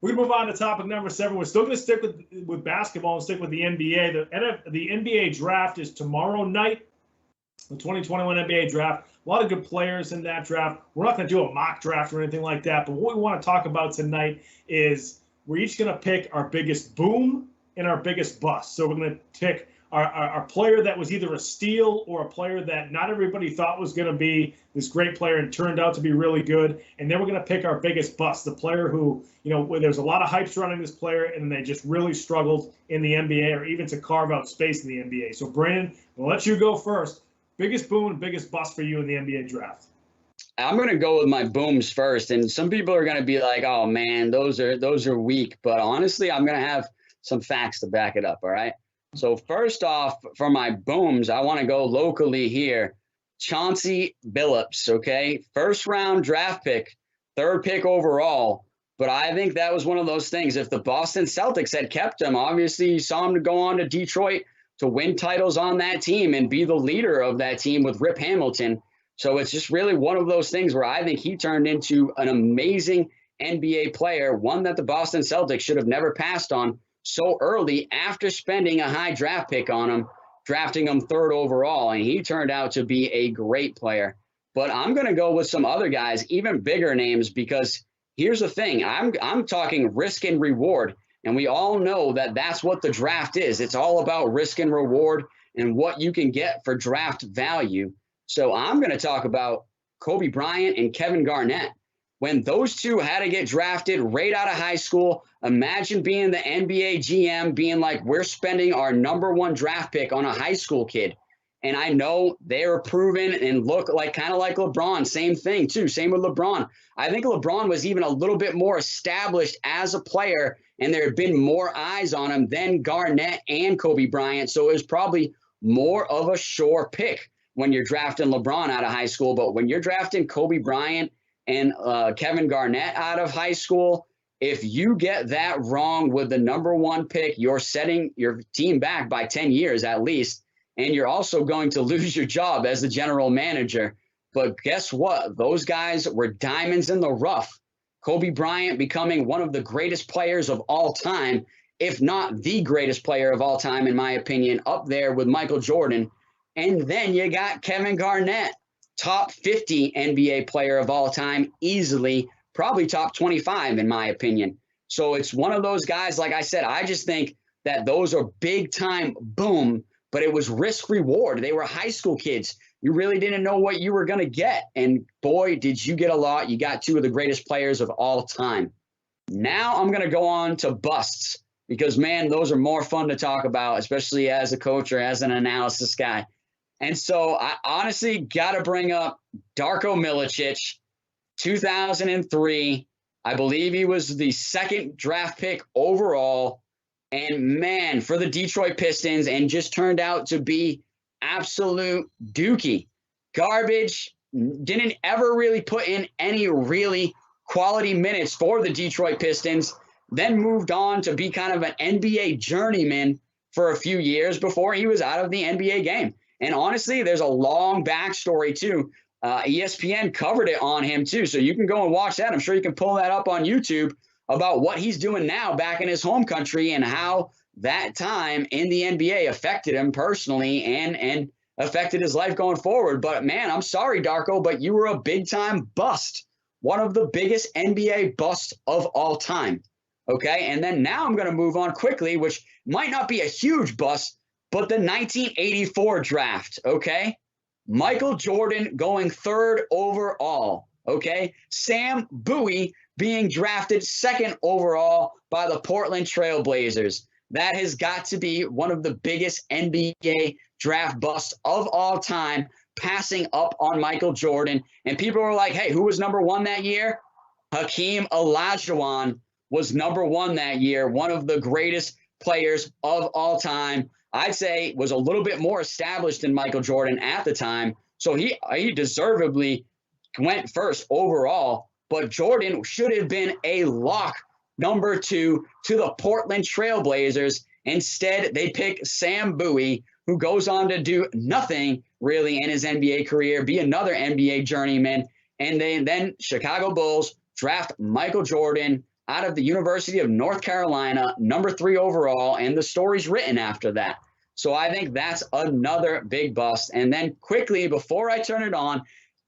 We're going to move on to topic number 7. We're still going to stick with basketball and stick with the NBA. The NBA draft is tomorrow night, the 2021 NBA draft. A lot of good players in that draft. We're not going to do a mock draft or anything like that, but what we want to talk about tonight is we're each going to pick our biggest boom and our biggest bust. So we're going to pick our player that was either a steal or a player that not everybody thought was going to be this great player and turned out to be really good. And then we're going to pick our biggest bust, the player who, where there's a lot of hype surrounding this player and they just really struggled in the NBA or even to carve out space in the NBA. So, Brandon, we'll let you go first. Biggest boom and biggest bust for you in the NBA draft. I'm going to go with my booms first. And some people are going to be like, oh, man, those are weak. But honestly, I'm going to have some facts to back it up, all right? So first off, for my booms, I want to go locally here. Chauncey Billups, okay? First round draft pick, 3rd pick overall. But I think that was one of those things. If the Boston Celtics had kept him, obviously you saw him to go on to Detroit to win titles on that team and be the leader of that team with Rip Hamilton. So it's just really one of those things where I think he turned into an amazing NBA player, one that the Boston Celtics should have never passed on so early after spending a high draft pick on him, drafting him 3rd overall, and he turned out to be a great player. But I'm going to go with some other guys, even bigger names, because here's the thing. I'm talking risk and reward, and we all know that that's what the draft is. It's all about risk and reward and what you can get for draft value. So I'm going to talk about Kobe Bryant and Kevin Garnett. When those two had to get drafted right out of high school, imagine being the NBA GM, being like, we're spending our #1 draft pick on a high school kid. And I know they were proven and look like kind of like LeBron. Same thing, too. Same with LeBron. I think LeBron was even a little bit more established as a player, and there had been more eyes on him than Garnett and Kobe Bryant. So it was probably more of a sure pick when you're drafting LeBron out of high school. But when you're drafting Kobe Bryant and Kevin Garnett out of high school, if you get that wrong with the #1 pick, you're setting your team back by 10 years at least, and you're also going to lose your job as the general manager. But guess what? Those guys were diamonds in the rough. Kobe Bryant becoming one of the greatest players of all time, if not the greatest player of all time, in my opinion, up there with Michael Jordan. And then you got Kevin Garnett, top 50 NBA player of all time, easily, probably top 25 in my opinion. So it's one of those guys, like I said, I just think that those are big time boom, but it was risk reward. They were high school kids. You really didn't know what you were going to get. And boy, did you get a lot. You got 2 of the greatest players of all time. Now I'm going to go on to busts because, man, those are more fun to talk about, especially as a coach or as an analysis guy. And so I honestly got to bring up Darko Milicic, 2003. I believe he was the 2nd draft pick overall. And, man, for the Detroit Pistons, and just turned out to be absolute dookie. Garbage, didn't ever really put in any really quality minutes for the Detroit Pistons, then moved on to be kind of an NBA journeyman for a few years before he was out of the NBA game. And honestly, there's a long backstory, too. ESPN covered it on him, too. So you can go and watch that. I'm sure you can pull that up on YouTube about what he's doing now back in his home country and how that time in the NBA affected him personally and affected his life going forward. But, man, I'm sorry, Darko, but you were a big-time bust, one of the biggest NBA busts of all time. Okay, and then now I'm going to move on quickly, which might not be a huge bust, but the 1984 draft, okay? Michael Jordan going 3rd overall, okay? Sam Bowie being drafted 2nd overall by the Portland Trail Blazers. That has got to be one of the biggest NBA draft busts of all time, passing up on Michael Jordan. And people were like, hey, who was #1 that year? Hakeem Olajuwon was #1 that year, one of the greatest players of all time. I'd say was a little bit more established than Michael Jordan at the time. So he deservedly went 1st overall, but Jordan should have been a lock #2 to the Portland Trail Blazers. Instead, they pick Sam Bowie, who goes on to do nothing really in his NBA career, be another NBA journeyman. And then Chicago Bulls draft Michael Jordan, out of the University of North Carolina, number 3 overall, and the story's written after that. So I think that's another big bust. And then quickly, before I turn it on,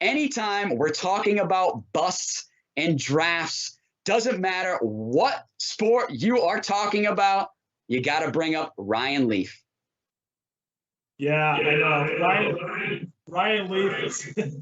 anytime we're talking about busts and drafts, doesn't matter what sport you are talking about, you got to bring up Ryan Leaf. Yeah, I know. Ryan Leaf is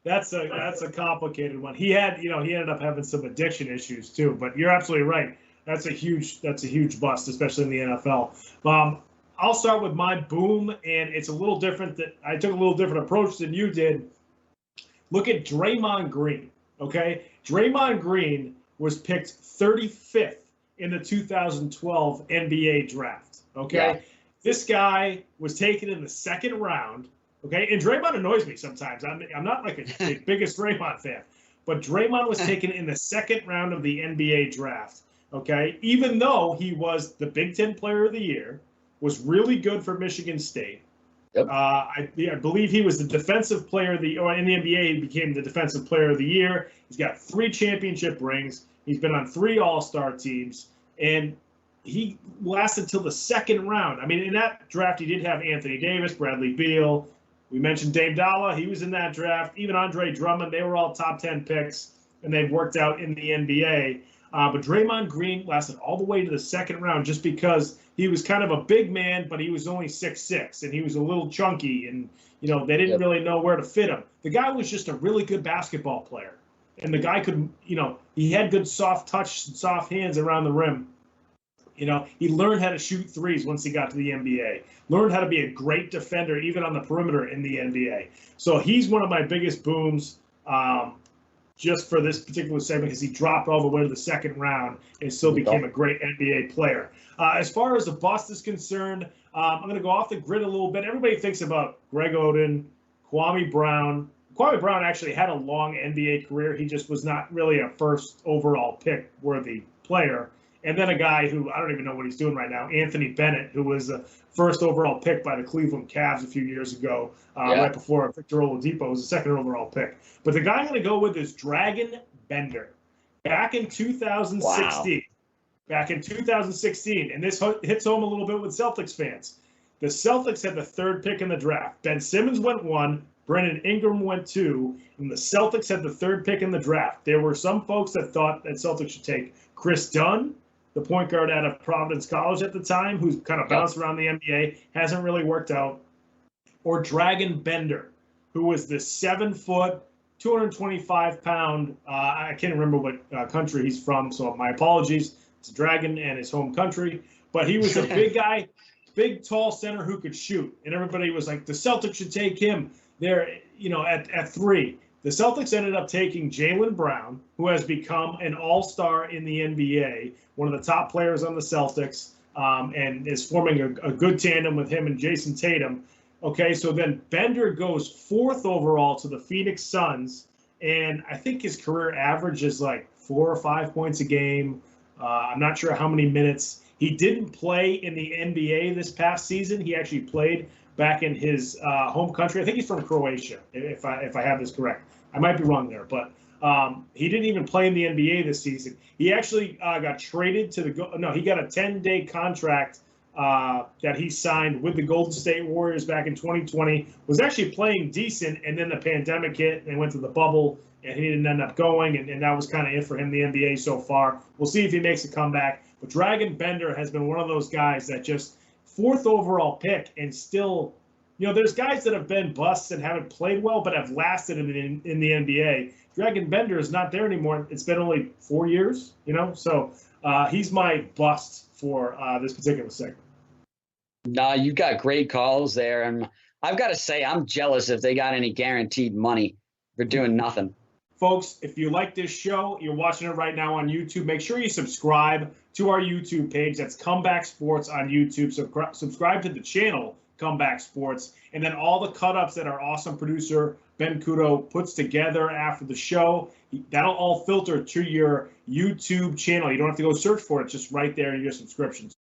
that's a complicated one. He ended up having some addiction issues too, but you're absolutely right. That's a huge bust, especially in the NFL. I'll start with my boom, and it's a little different. That I took a little different approach than you did. Look at Draymond Green. Okay, Draymond Green was picked 35th in the 2012 NBA draft. Okay, yeah. This guy was taken in the 2nd round. Okay, and Draymond annoys me sometimes. I'm not like the biggest Draymond fan, but Draymond was taken in the 2nd round of the NBA draft. Okay, even though he was the Big Ten Player of the Year, was really good for Michigan State. Yep. I believe he was the defensive player of the year. In the NBA, he became the defensive player of the year. He's got 3 championship rings. He's been on 3 All-Star teams, and he lasted till the 2nd round. I mean, in that draft, he did have Anthony Davis, Bradley Beal. We mentioned Dame Dollar. He was in that draft. Even Andre Drummond. They were all top 10 picks, and they've worked out in the NBA. But Draymond Green lasted all the way to the 2nd round just because he was kind of a big man, but he was only 6'6", and he was a little chunky, and they didn't really know where to fit him. The guy was just a really good basketball player, and the guy could, he had good soft touch, soft hands around the rim. He learned how to shoot threes once he got to the NBA. Learned how to be a great defender, even on the perimeter in the NBA. So he's one of my biggest booms. Just for this particular segment, because he dropped all the way to the 2nd round and still became a great NBA player. As far as the bust is concerned, I'm going to go off the grid a little bit. Everybody thinks about Greg Oden, Kwame Brown. Kwame Brown actually had a long NBA career. He just was not really a 1st overall pick worthy player. And then a guy who I don't even know what he's doing right now, Anthony Bennett, who was a 1st overall pick by the Cleveland Cavs a few years ago, right before Victor Oladipo was a 2nd overall pick. But the guy I'm going to go with is Dragan Bender. Back in 2016. Wow. Back in 2016, and this hits home a little bit with Celtics fans. The Celtics had the 3rd pick in the draft. Ben Simmons went 1, Brandon Ingram went 2, and the Celtics had the 3rd pick in the draft. There were some folks that thought that Celtics should take Chris Dunn, the point guard out of Providence College at the time, who's kind of bounced around the NBA, hasn't really worked out, or Dragan Bender, who was the 7-foot, 225-pound, I can't remember what country he's from, so my apologies. It's Dragan and his home country. But he was a big guy, big, tall center who could shoot. And everybody was like, the Celtics should take him there, at 3. The Celtics ended up taking Jaylen Brown, who has become an all-star in the NBA, one of the top players on the Celtics, and is forming a good tandem with him and Jason Tatum. Okay, so then Bender goes 4th overall to the Phoenix Suns, and I think his career average is like 4 or 5 points a game. I'm not sure how many minutes. He didn't play in the NBA this past season. He actually played back in his home country. I think he's from Croatia, if I have this correct. I might be wrong there, but he didn't even play in the NBA this season. He actually got traded to he got a 10-day contract that he signed with the Golden State Warriors back in 2020, was actually playing decent, and then the pandemic hit, and they went to the bubble, and he didn't end up going, and that was kind of it for him, the NBA so far. We'll see if he makes a comeback. But Dragan Bender has been one of those guys that just 4th overall pick, and still, there's guys that have been busts and haven't played well, but have lasted in the NBA. Dragan Bender is not there anymore. It's been only 4 years, so he's my bust for this particular segment. No, you got great calls there, and I've got to say I'm jealous if they got any guaranteed money for doing nothing. Folks, if you like this show, you're watching it right now on YouTube, make sure you subscribe to our YouTube page. That's Comeback Sports on YouTube. So subscribe to the channel, Comeback Sports, and then all the cut-ups that our awesome producer, Ben Kudo, puts together after the show. That'll all filter to your YouTube channel. You don't have to go search for it. It's just right there in your subscriptions.